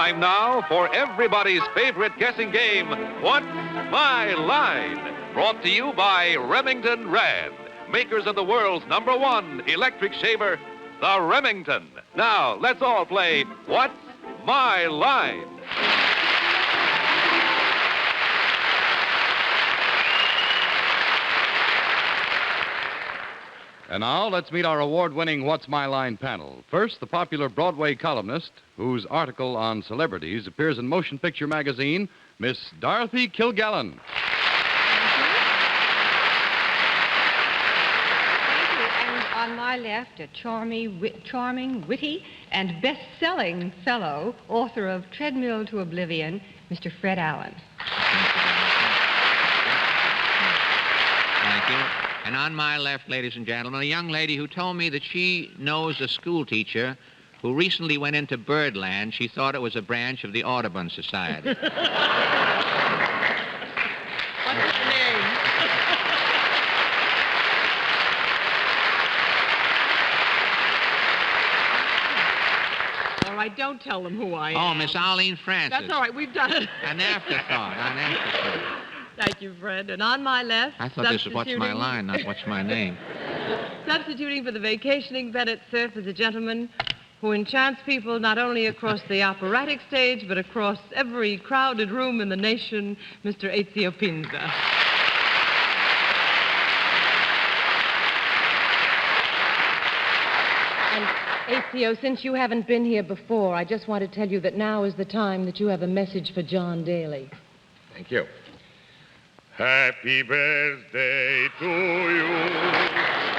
Time now for everybody's favorite guessing game, What's My Line? Brought to you by Remington Rad, makers of the world's #1 electric shaver, the Remington. Now, let's all play What's My Line? And now, let's meet our award-winning What's My Line panel. First, the popular Broadway columnist, whose article on celebrities appears in Motion Picture Magazine, Miss Dorothy Kilgallen. Thank you. And on my left, a charming, witty, and best-selling fellow, author of Treadmill to Oblivion, Mr. Fred Allen. Thank you. And on my left, ladies and gentlemen, a young lady who told me that she knows a school teacher who recently went into Birdland. She thought it was a branch of the Audubon Society. What's her name? All right, don't tell them who I am. Oh, Miss Arlene Francis. That's all right, we've done it. An afterthought, an afterthought. Thank you, Fred. And on my left... I thought this was What's My Line, not What's My Name. Substituting for the vacationing Bennett Cerf is a gentleman who enchants people not only across the operatic stage, but across every crowded room in the nation, Mr. Ezio Pinza. And, Ezio, since you haven't been here before, I just want to tell you that now is the time that you have a message for John Daly. Thank you. Happy birthday to you.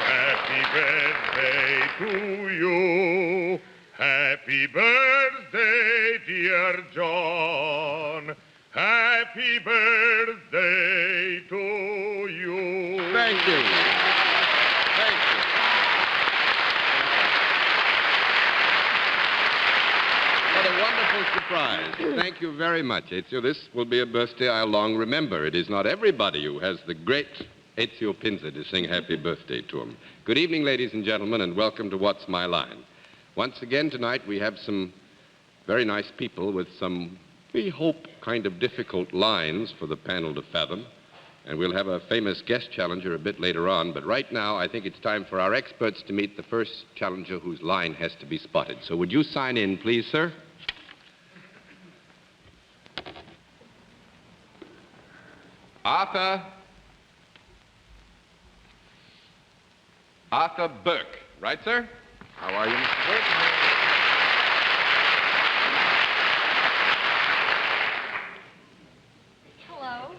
Happy birthday to you. Happy birthday, dear John. Happy birthday to you. Thank you. Thank you. What a wonderful surprise. Thank you very much, Ezio. This will be a birthday I'll long remember. It is not everybody who has the great Ezio Pinza to sing happy birthday to him. Good evening, ladies and gentlemen, and welcome to What's My Line. Once again tonight, we have some very nice people with some, we hope, kind of difficult lines for the panel to fathom. And we'll have a famous guest challenger a bit later on. But right now, I think it's time for our experts to meet the first challenger whose line has to be spotted. So would you sign in, please, sir? Arthur Burke. Right, sir? How are you, Mr. Burke? Hello.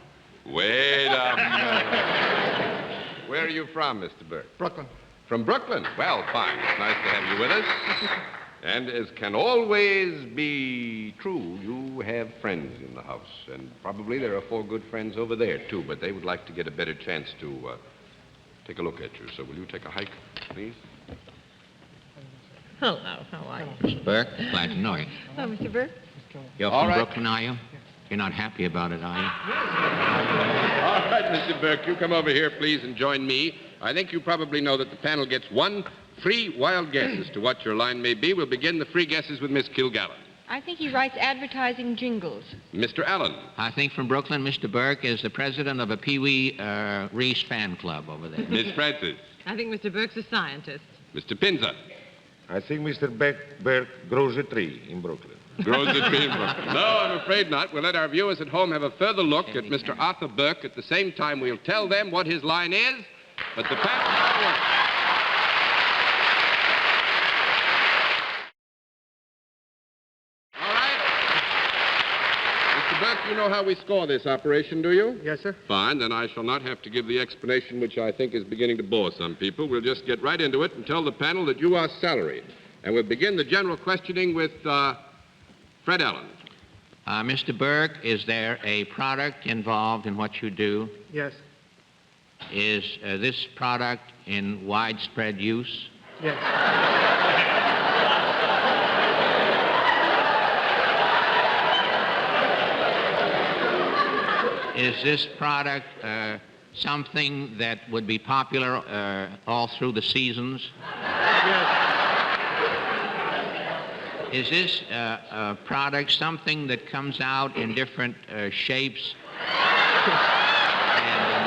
Wait a minute. Where are you from, Mr. Burke? Brooklyn. From Brooklyn? Well, fine. It's nice to have you with us. And as can always be true, you have friends in the house. And probably there are 4 good friends over there, too. But they would like to get a better chance to take a look at you. So will you take a hike, please? Hello, how are you? Mr. Burke, glad to know you. Hello, Mr. Burke. You're All from right. Brooklyn, are you? You're not happy about it, are you? All right, Mr. Burke, you come over here, please, and join me. I think you probably know that the panel gets 1 free wild guess as to what your line may be. We'll begin the free guesses with Miss Kilgallen. I think he writes advertising jingles. Mr. Allen. I think from Brooklyn, Mr. Burke is the president of a Pee Wee Reese fan club over there. Miss Francis. I think Mr. Burke's a scientist. Mr. Pinza. I think Mr. Burke grows a tree in Brooklyn. Grows a tree in Brooklyn. No, I'm afraid not. We'll let our viewers at home have a further look at Mr. Arthur Burke. At the same time, we'll tell them what his line is, but the panel... Burke, you know how we score this operation, do you? Yes, sir. Fine, then I shall not have to give the explanation which I think is beginning to bore some people. We'll just get right into it and tell the panel that you are salaried. And we'll begin the general questioning with Fred Allen. Mr. Burke, is there a product involved in what you do? Yes. Is this product in widespread use? Yes. Is this product something that would be popular all through the seasons? Yes. Is this product something that comes out in different shapes and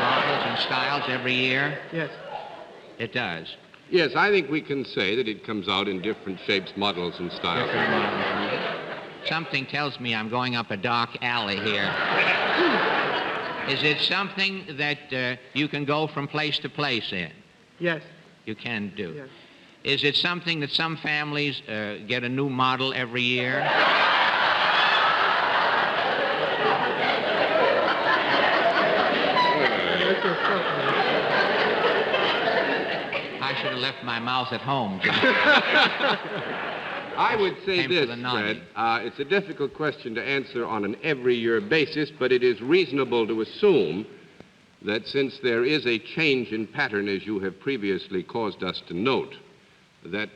models and styles every year? Yes. It does. Yes, I think we can say that it comes out in different shapes, models, and styles. Something tells me I'm going up a dark alley here. Is it something that you can go from place to place in? Yes. You can do. Yes. Is it something that some families get a new model every year? I should have left my mouth at home, John. I would say Came for this, the nodding. Fred. It's a difficult question to answer on an every-year basis, but it is reasonable to assume that since there is a change in pattern, as you have previously caused us to note, that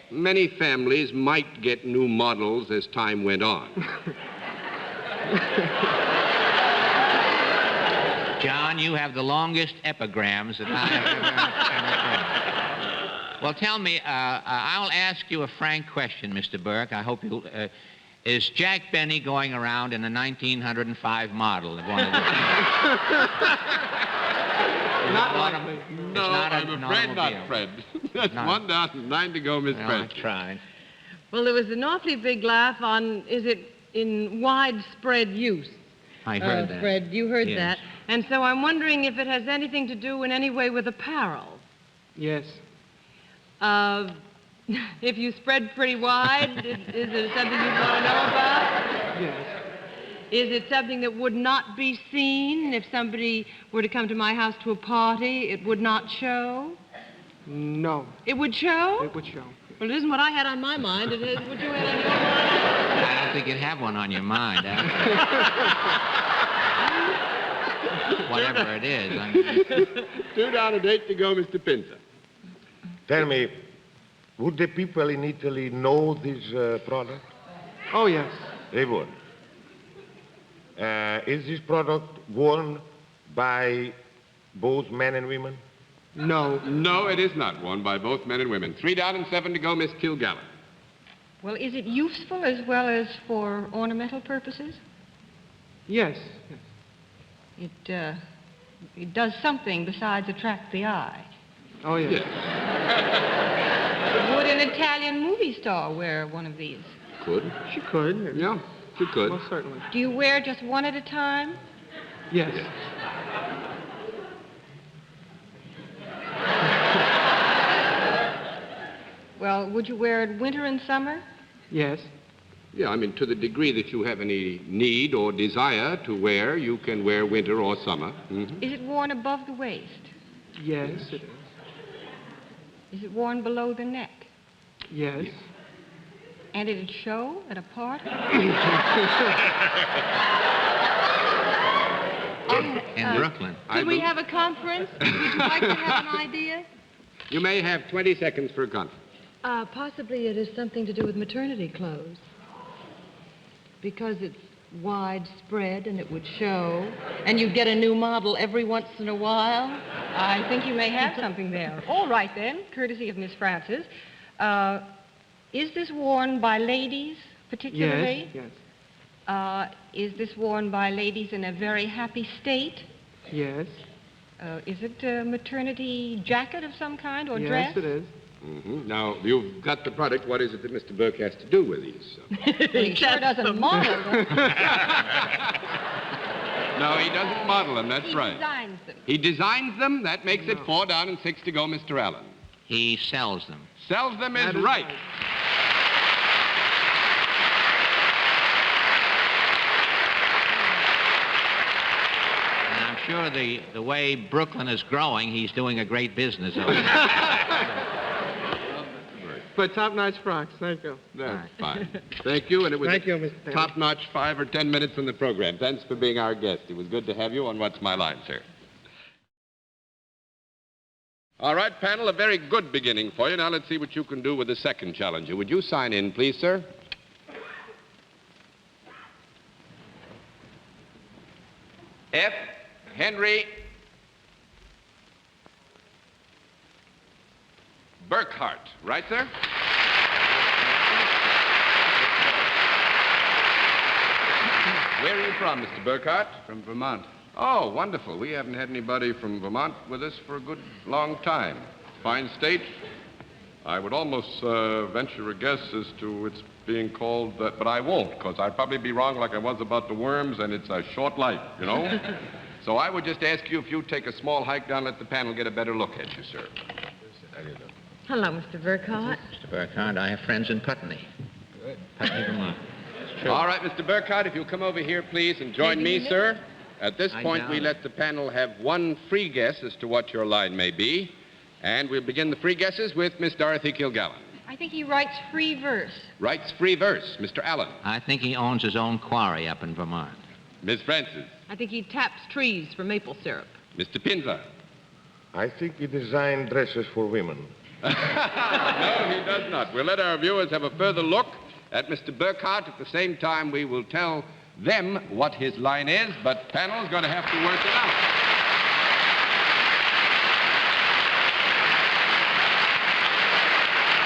many families might get new models as time went on. John, you have the longest epigrams that I have ever. Well, tell me, I'll ask you a frank question, Mr. Burke. I hope you'll... is Jack Benny going around in a 1905 model of one of these? Not likely. No, I'm afraid not, Fred. That's No. 1 down and 9 to go, Miss Well, I Fred. tried. Well, there was an awfully big laugh on, is it in widespread use? I heard that. Fred, you heard Yes. that. And so I'm wondering if it has anything to do in any way with apparel. Yes. If you spread pretty wide, is it something you'd want to know about? Yes. Is it something that would not be seen if somebody were to come to my house to a party? It would not show? No. It would show? It would show. Well, it isn't what I had on my mind. It is what you had on your mind. I don't think you'd have one on your mind. Whatever it is. I mean, 2 down and 8 to go, Mr. Pinzer. Tell me, would the people in Italy know this product? Oh, yes. They would. Is this product worn by both men and women? No. No, it is not worn by both men and women. 3 down and 7 to go, Miss Kilgallen. Well, is it useful as well as for ornamental purposes? Yes. It does something besides attract the eye. Oh, yes. Would an Italian movie star wear one of these? Could. She could. Yeah, she could. Most certainly. Do you wear just one at a time? Yes. Well, would you wear it winter and summer? Yes. Yeah, I mean, to the degree that you have any need or desire to wear, you can wear winter or summer. Mm-hmm. Is it worn above the waist? Yes, it is. Is it worn below the neck? Yes. And did it show at a party? in Brooklyn. Could we have a conference? Would you like to have an idea? You may have 20 seconds for a conference. Possibly it is something to do with maternity clothes. Because it's widespread and it would show, and you'd get a new model every once in a while. I think you may have something there. All right, then, courtesy of Miss Francis. Is this worn by ladies, particularly? Yes. Yes. Is this worn by ladies in a very happy state? Yes. Is it a maternity jacket of some kind or dress? Yes, it is. Mm-hmm. Now, you've got the product. What is it that Mr. Burke has to do with these? Well, he sure doesn't model them. No, he doesn't model them. That's right. He designs them. He designs them. That makes it 4 down and 6 to go, Mr. Allen. He sells them. Sells them is That is right. And I'm sure the way Brooklyn is growing, he's doing a great business over there. But top-notch frocks. Thank you. That's fine. Thank you, and it was Thank you, Mr. Taylor. top-notch 5 or 10 minutes from the program. Thanks for being our guest. It was good to have you on What's My Line, sir. All right, panel, a very good beginning for you. Now let's see what you can do with the second challenger. Would you sign in, please, sir? F. Henry Burkhart. Right, sir? Where are you from, Mr. Burkhart? From Vermont. Oh, wonderful. We haven't had anybody from Vermont with us for a good long time. Fine state. I would almost venture a guess as to its being called that, but I won't, because I'd probably be wrong like I was about the worms, and it's a short life, you know? So I would just ask you if you'd take a small hike down, let the panel get a better look at you, sir. There you go. Hello, Mr. Burkhart. Mr. Burkhart, I have friends in Putney. Putney, Vermont. It's true. All right, Mr. Burkhart, if you'll come over here, please, and join me, sir. At this point, we let the panel have one free guess as to what your line may be, and we'll begin the free guesses with Miss Dorothy Kilgallen. I think he writes free verse. Writes free verse, Mr. Allen. I think he owns his own quarry up in Vermont. Miss Francis. I think he taps trees for maple syrup. Mr. Pinza. I think he designed dresses for women. No, he does not. We'll let our viewers have a further look at Mr. Burkhart. At the same time, we will tell them what his line is, but panel's going to have to work it out.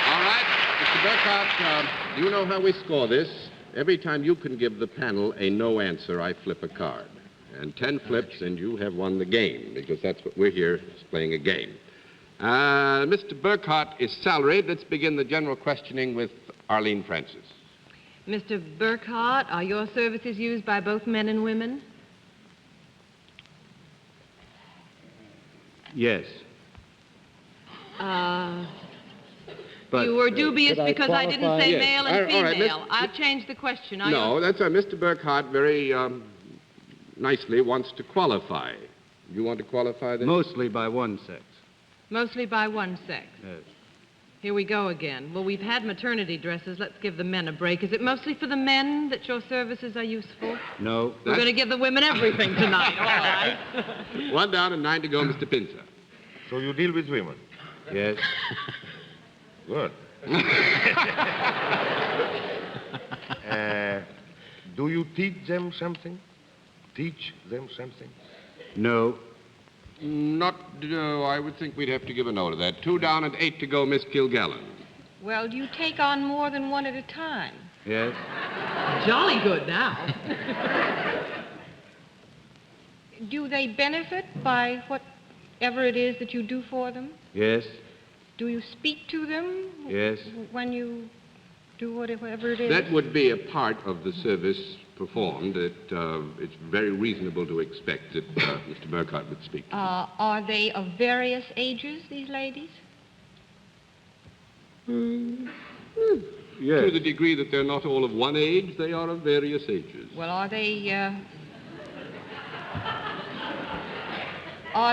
All right, Mr. Burkhart, do you know how we score this? Every time you can give the panel a no answer, I flip a card. And 10 flips, and you have won the game, because that's what we're here, is playing a game. Mr. Burkhart is salaried. Let's begin the general questioning with Arlene Francis. Mr. Burkhart, are your services used by both men and women? Yes. But, you were dubious because I didn't say Yes. male and All right, female. I'll change the question. Are No, you... that's right. Mr. Burkhart very nicely wants to qualify. You want to qualify this? Mostly by one sex. Mostly by one sex. Yes. Here we go again. Well, we've had maternity dresses. Let's give the men a break. Is it mostly for the men that your services are useful? No. We're going to give the women everything tonight, all right? 1 down and 9 to go, Mr. Pinza. So you deal with women? Yes. Good. Do you teach them something? Teach them something? No. Not, I would think we'd have to give a no to that. 2 down and 8 to go, Miss Kilgallen. Well, do you take on more than one at a time? Yes. Jolly good now. Do they benefit by whatever it is that you do for them? Yes. Do you speak to them? Yes. When you do whatever it is? That would be a part of the service performed. It's very reasonable to expect that Mr. Burkhart would speak to them. Are they of various ages, these ladies? Yes. To the degree that they're not all of one age, they are of various ages. Well, are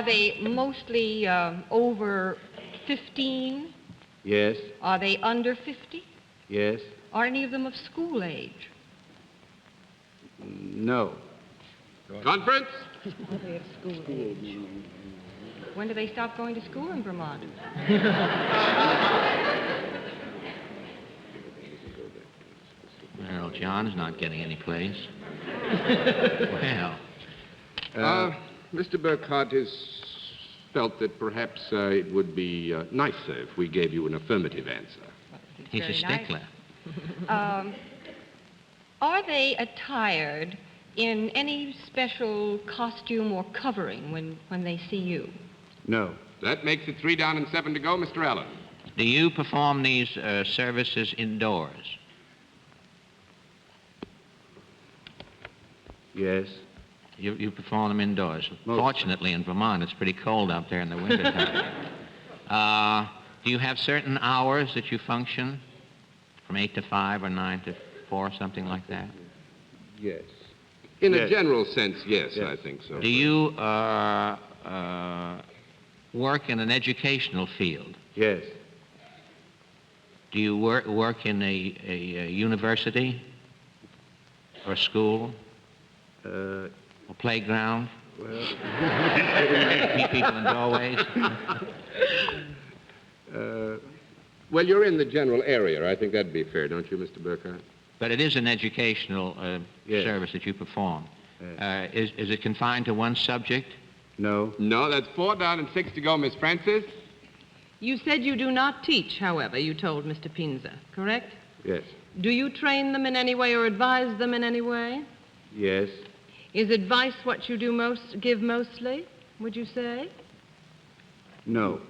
they mostly over 15? Yes. Are they under 50? Yes. Are any of them of school age? No. Conference? Are they of school age? When do they stop going to school in Vermont? Well, John's not getting any place. Well, Mr. Burkhart has felt that perhaps it would be nicer if we gave you an affirmative answer. he's a Very nice. stickler. Are they attired in any special costume or covering when they see you? No. That makes it 3 down and 7 to go, Mr. Allen. Do you perform these services indoors? Yes. You perform them indoors. Mostly. Fortunately, in Vermont, it's pretty cold out there in the wintertime. Do you have certain hours that you function? From 8 to 5 or 9 to 4, something like that? Yes. In a Yes. general sense, yes, Yes. I think so. Do you work in an educational field? Yes. Do you work in a university or school or playground? Well, Meet people in doorways? Well, you're in the general area. I think that'd be fair, don't you, Mr. Burkhart? But it is an educational Yes. service that you perform. Yes. Is it confined to one subject? no. No, that's 4 down and 6 to go, Miss Francis. You said you do not teach, however, you told Mr. Pinza, correct? Yes. Do you train them in any way or advise them in any way? Yes. Is advice what you give mostly, would you say? No.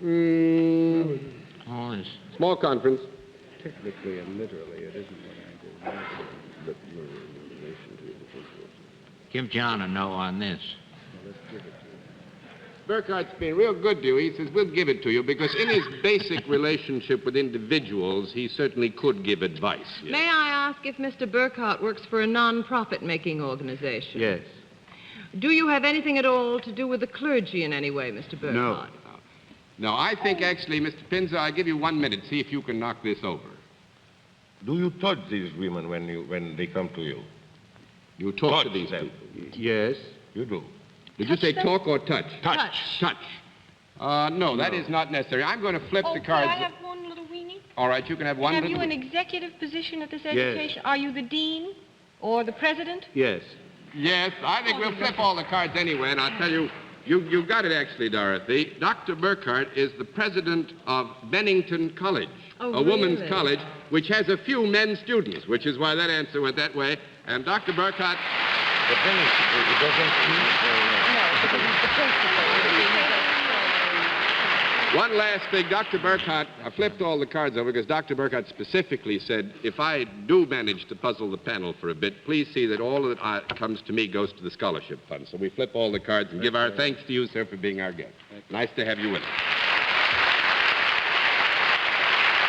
Oh, it's... Small conference. Technically and literally, it isn't what I do. Give John a no on this. Burkhart's been real good to you. He says, we'll give it to you, because in his basic relationship with individuals, he certainly could give advice. Yes. May I ask if Mr. Burkhart works for a non-profit-making organization? Yes. Do you have anything at all to do with the clergy in any way, Mr. Burkhart? No. No, I think actually, Mr. Pinzer, I'll give you 1 minute. See if you can knock this over. Do you touch these women when they come to you? You talk to Touch these them. people. Yes. You do. Did you say talk or touch? Touch. Touch. No, that is not necessary. I'm going to flip the Could cards. I have one little weenie? All right, you can have one. Have you little- an executive position at this Yes. education? Are you the dean or the president? Yes. Yes, I think we'll flip all the cards anyway, and I'll tell you, you got it actually, Dorothy. Dr. Burkhart is the president of Bennington College, Oh, a woman's really? college, which has a few men students, which is why that answer went that way. And Dr. Burkhart, But then it doesn't No, because he's the principal. one last thing, Dr. Burkhart, I flipped all the cards over because Dr. Burkhart specifically said, if I do manage to puzzle the panel for a bit, please see that all that comes to me goes to the scholarship fund. So we flip all the cards and give our thanks to you, sir, for being our guest. Nice to have you with us.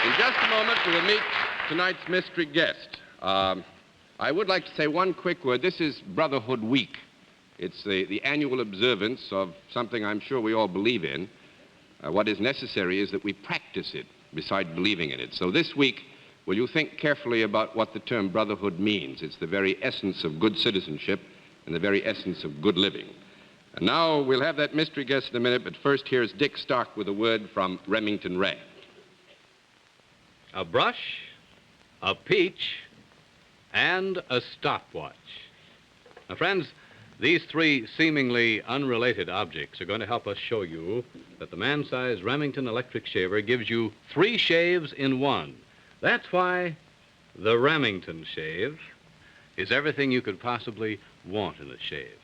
In just a moment, we'll meet tonight's mystery guest. I would like to say one quick word. This is Brotherhood Week. It's the annual observance of something I'm sure we all believe in. What is necessary is that we practice it beside believing in it. So this week, will you think carefully about what the term brotherhood means? It's the very essence of good citizenship and the very essence of good living. And now we'll have that mystery guest in a minute, but first here's Dick Stark with a word from Remington Rand. A brush, a peach, and a stopwatch. Now, friends, these three seemingly unrelated objects are going to help us show you that the man-sized Remington electric shaver gives you 3 shaves in one. That's why the Remington shave is everything you could possibly want in a shave.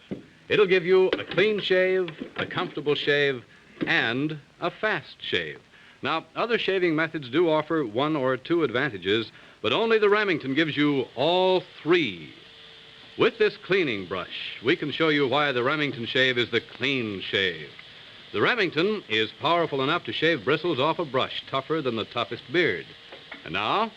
It'll give you a clean shave, a comfortable shave, and a fast shave. Now, other shaving methods do offer 1 or 2 advantages, but only the Remington gives you all 3. With this cleaning brush, we can show you why the Remington shave is the clean shave. The Remington is powerful enough to shave bristles off a brush tougher than the toughest beard. And now,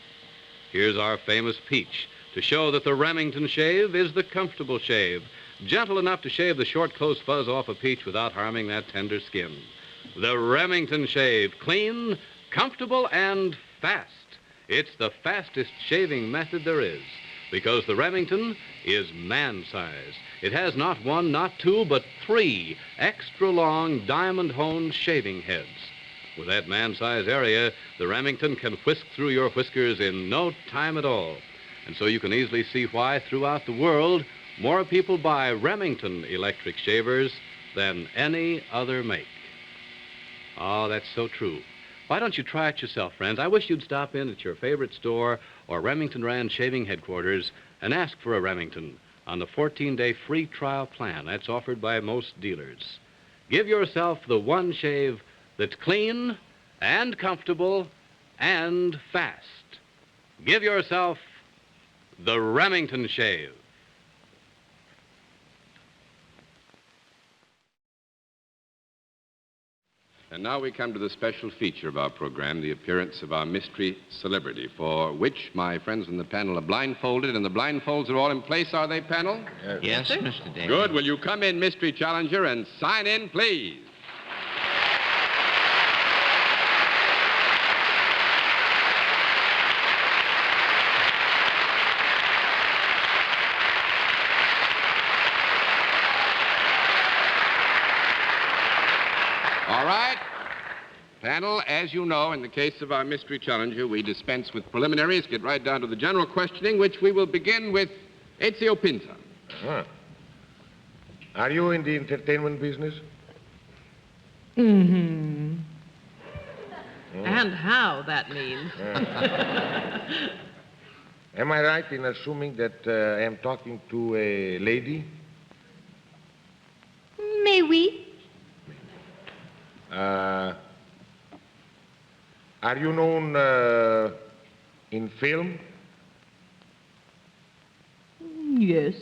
here's our famous peach to show that the Remington shave is the comfortable shave, gentle enough to shave the short, close fuzz off a peach without harming that tender skin. The Remington shave, clean, comfortable, and fast. It's the fastest shaving method there is, because the Remington is man-sized. It has not 1, not 2, but 3 extra-long, diamond-honed shaving heads. With that man-sized area, the Remington can whisk through your whiskers in no time at all. And so you can easily see why, throughout the world, more people buy Remington electric shavers than any other make. Oh, that's so true. Why don't you try it yourself, friends? I wish you'd stop in at your favorite store or Remington Rand Shaving Headquarters and ask for a Remington on the 14-day free trial plan that's offered by most dealers. Give yourself the one shave that's clean and comfortable and fast. Give yourself the Remington shave. And now we come to the special feature of our program, the appearance of our mystery celebrity, for which my friends in the panel are blindfolded, and the blindfolds are all in place, are they, panel? Yes, Mr. Daly. Good. Will you come in, mystery challenger, and sign in, please? All right. Panel, as you know, in the case of our mystery challenger, we dispense with preliminaries, get right down to the general questioning, which we will begin with Ezio Pinza. Ah. Are you in the entertainment business? Mm-hmm. And how that means. Am I right in assuming that I am talking to a lady? Mais oui. Are you known in film? Yes.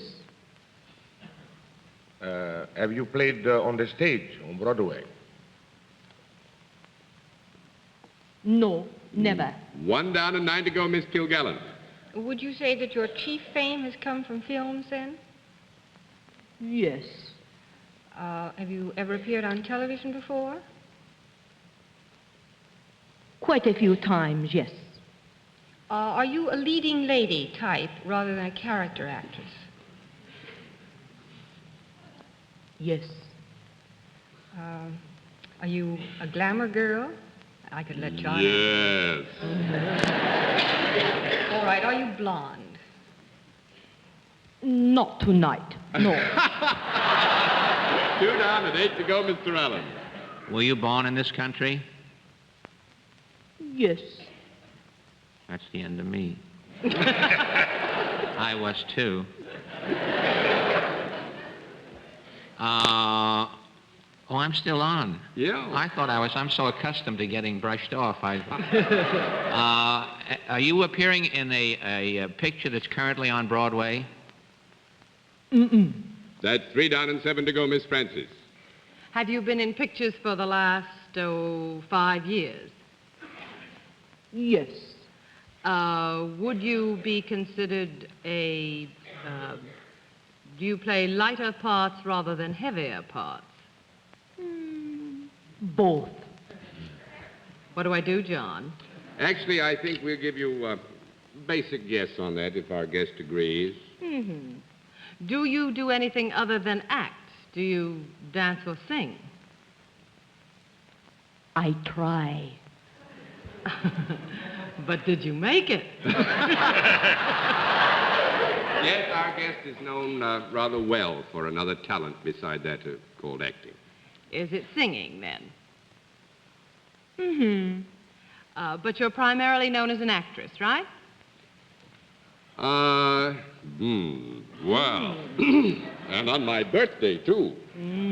Have you played on the stage, on Broadway? No, never. 1 down and 9 to go, Miss Kilgallen. Would you say that your chief fame has come from films, then? Yes. Have you ever appeared on television before? Quite a few times, yes. Are you a leading lady type rather than a character actress? Yes. Are you a glamour girl? I could let John. Yes. All right, are you blonde? Not tonight, no. 2 down and 8 to go, Mr. Allen. Were you born in this country? Yes. That's the end of me. I was too. Oh, I'm still on. Yeah. I thought I'm so accustomed to getting brushed off. Are you appearing in a picture that's currently on Broadway? Mm-mm. That's 3 down and 7 to go, Miss Francis. Have you been in pictures for the last, 5 years? Yes. Would you be considered do you play lighter parts rather than heavier parts? Both. What do I do, John? Actually, I think we'll give you a basic guess on that if our guest agrees. Mm-hmm. Do you do anything other than act? Do you dance or sing? I try. But did you make it? Yes, our guest is known rather well for another talent beside that called acting. Is it singing, then? Mm-hmm. But you're primarily known as an actress, right? Wow. And on my birthday, too.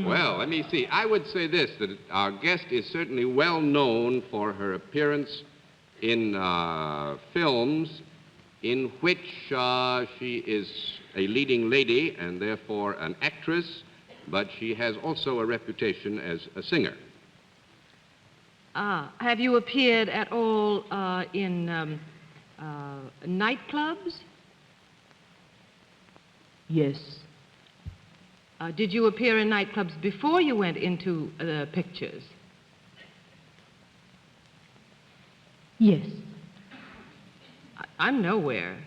Well, let me see. I would say this, that our guest is certainly well known for her appearance in films in which she is a leading lady and therefore an actress, but she has also a reputation as a singer. Have you appeared at all in nightclubs? Yes. Did you appear in nightclubs before you went into the pictures? Yes. I'm nowhere.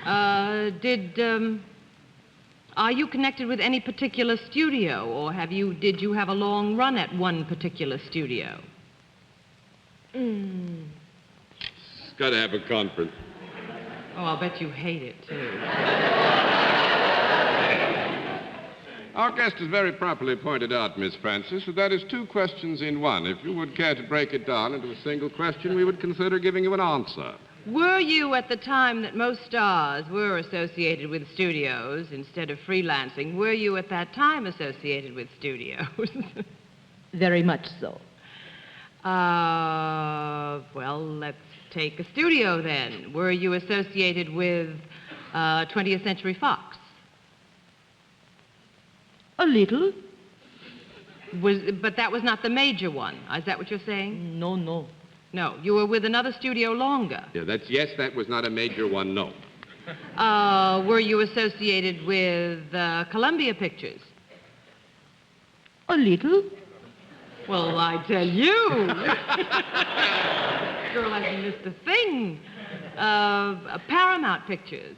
Are you connected with any particular studio, or did you have a long run at one particular studio? It's got to have a conference. Oh, I'll bet you hate it, too. Our guest has very properly pointed out, Miss Francis, that that is 2 questions in one. If you would care to break it down into a single question, we would consider giving you an answer. Were you, at the time that most stars were associated with studios instead of freelancing, were you at that time associated with studios? Very much so. Well, let's take a studio then. Were you associated with 20th Century Fox? A little. But that was not the major one. Is that what you're saying? No, no. No, you were with another studio longer. Yeah, yes, that was not a major one, no. Were you associated with Columbia Pictures? A little. Well, I tell you. Girl hasn't missed a thing. Paramount Pictures.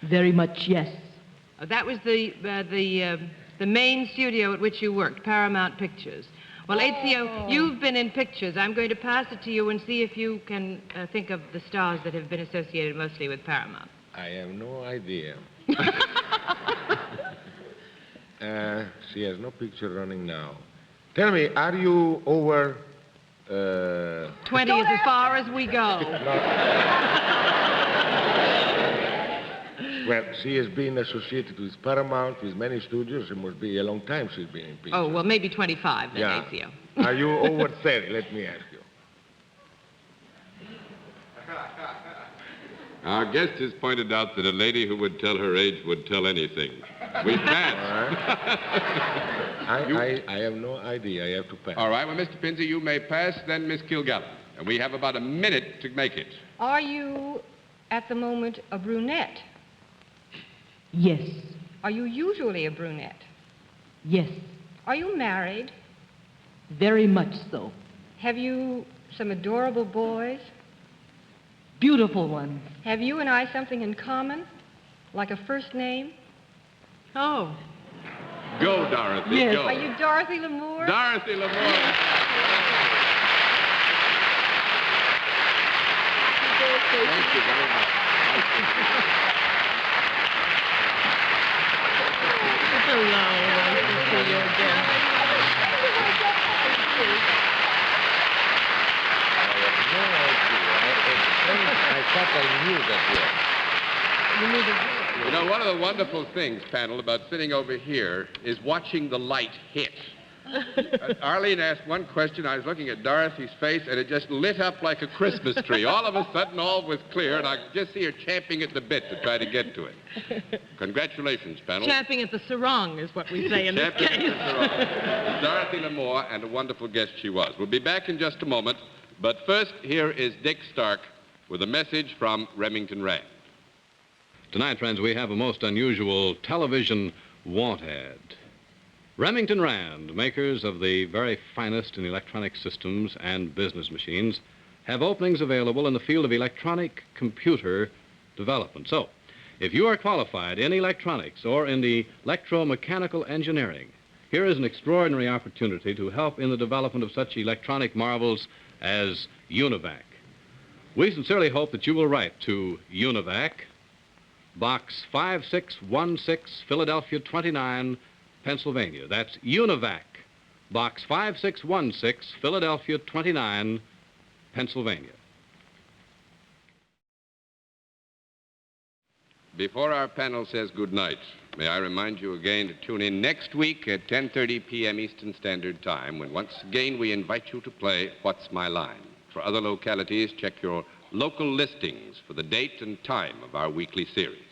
Very much, yes. That was the main studio at which you worked, Paramount Pictures. Well, Ezio, you've been in pictures. I'm going to pass it to you and see if you can think of the stars that have been associated mostly with Paramount. I have no idea. She has no picture running now. Tell me, are you over... 20 is as far as we go. Well, she has been associated with Paramount, with many studios. It must be a long time she's been in pictures. Oh, well, maybe 25 then, Yeah. Ezio. Are you over 30, let me ask you? Our guest has pointed out that a lady who would tell her age would tell anything. We pass. I have no idea. I have to pass. All right, well, Mr. Pinzer, you may pass, then Miss Kilgallen. And we have about a minute to make it. Are you, at the moment, a brunette? Yes. Are you usually a brunette? Yes. Are you married? Very much so. Have you some adorable boys? Beautiful ones. Have you and I something in common? Like a first name? Oh. Go, Dorothy, Yes. go. Are you Dorothy Lamour? Dorothy Lamour. Thank you very much. Hello. Nice to see you again. I thought I knew that You need a... You know, one of the wonderful things, panel, about sitting over here is watching the light hit. Arlene asked one question. I was looking at Dorothy's face, and it just lit up like a Christmas tree. All of a sudden, all was clear, and I could just see her champing at the bit to try to get to it. Congratulations, panel. Champing at the sarong is what we say in this Champing case. at the sarong. Dorothy Lamour, and a wonderful guest she was. We'll be back in just a moment, but first, here is Dick Stark with a message from Remington Rand. Tonight, friends, we have a most unusual television want ad. Remington Rand, makers of the very finest in electronic systems and business machines, have openings available in the field of electronic computer development. So, if you are qualified in electronics or in the electromechanical engineering, here is an extraordinary opportunity to help in the development of such electronic marvels as UNIVAC. We sincerely hope that you will write to UNIVAC, Box 5616, Philadelphia 29, Pennsylvania. That's UNIVAC, Box 5616, Philadelphia 29, Pennsylvania. Before our panel says good night, may I remind you again to tune in next week at 10:30 p.m. Eastern Standard Time, when once again we invite you to play What's My Line. For other localities, check your local listings for the date and time of our weekly series.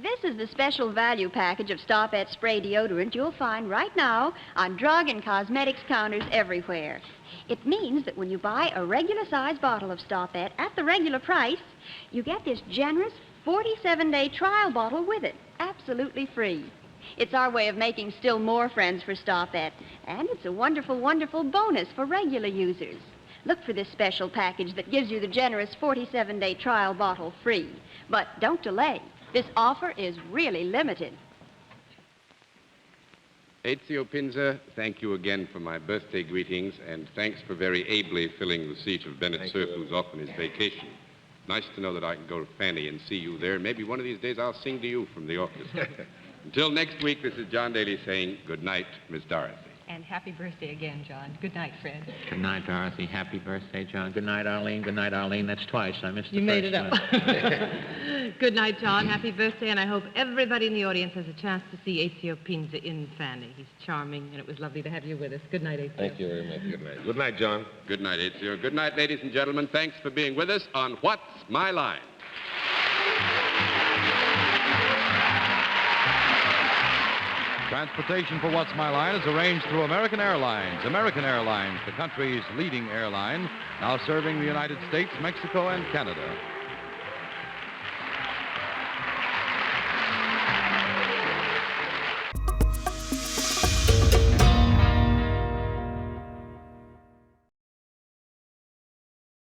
This is the special value package of Stop-at spray deodorant you'll find right now on drug and cosmetics counters everywhere. It means that when you buy a regular size bottle of Stop-at at the regular price, you get this generous 47-day trial bottle with it, absolutely free. It's our way of making still more friends for Stop-at, and it's a wonderful, wonderful bonus for regular users. Look for this special package that gives you the generous 47-day trial bottle free. But don't delay. This offer is really limited. Ezio Pinza, thank you again for my birthday greetings, and thanks for very ably filling the seat of Bennett Cerf, who's off on his vacation. Nice to know that I can go to Fanny and see you there. Maybe one of these days I'll sing to you from the orchestra. Until next week, this is John Daly saying good night, Miss Dorothy. And happy birthday again, John. Good night, Fred. Good night, Dorothy. Happy birthday, John. Good night, Arlene. Good night, Arlene. That's twice. I missed the You made it first up. one. Good night, John. Happy birthday, and I hope everybody in the audience has a chance to see Ezio Pinza in Fanny. He's charming, and it was lovely to have you with us. Good night, Ezio. Thank you very much. Good night. Good night, John. Good night, Ezio. Good night, ladies and gentlemen. Thanks for being with us on What's My Line? Transportation for What's My Line is arranged through American Airlines. American Airlines, the country's leading airline, now serving the United States, Mexico, and Canada.